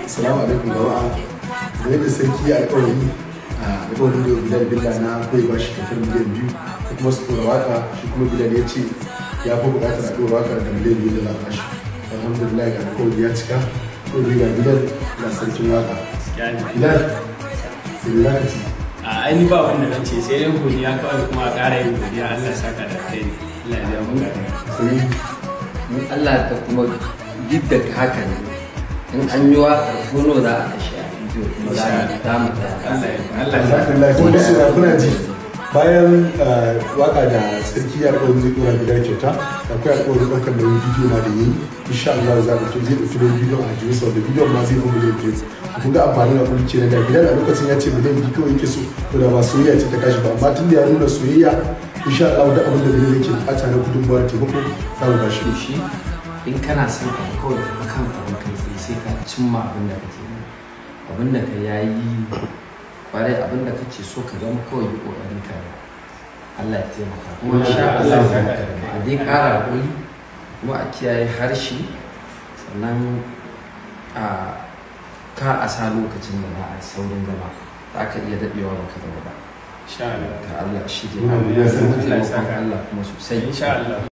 Assalamu alaikum jama'a. Da yadda sarki ya alƙawari a alƙawarin da Bilal Billah na zai ba shi kyautar miliyan 2 da kuma su ɗora waka, shi kuma Bilal ya ce ya fi buƙatar a ɗora waka da miliyan 2 da za a bashi. Alhamdulillah ga alƙawari ya cika. Ko dai ga Bilal na sarkin waka. Bilal, sai za ka ci. Ai ni ba wanda zan ce sai dai godiya kawai kuma a ƙara yin godiya. Allah ya saka da kai. Allah ya biya mu godiya. Sai Allah ta kuma duk da haka ne in an yi waƙar fono za a kashe a bidiyo kuma za a damu da alhamdulillah kuma da kuna ji bayan waka da sarki ya alƙawarin zai ɗora Bilal kyauta akwai alƙawarin ɗaukar nauyin bidiyo ma da yi insha Allah za mu ce zai ɗauki nauyin bidiyo a jikin sau da bidiyon ma zai fi miliyan 2 kun ga amfanin abin kenan da Bilal a lokacin ya ce miliyan 2 kawai yake so to da ba soyayya ce ta kashi ba amma tun da ya nuna soyayya insha Allah da abin da Bilal yake bukata na gudunmawa taimako za mu ba shi in kana son abu kawai ka kan abin kai sai ka cimma abin da kake yi abin da ka yayi kwarai abin da kake so ka zama kawai yi kokarin ka Allah ya taimaka kuma insha Allah a dai ƙara hakuri kuma a kiyaye harshe sannan a sa lokacin da za a saurin zama za ka iya daɗewa baka zama ba Insha Allah. Allah shi ke Allah kuma sosai Insha Allah.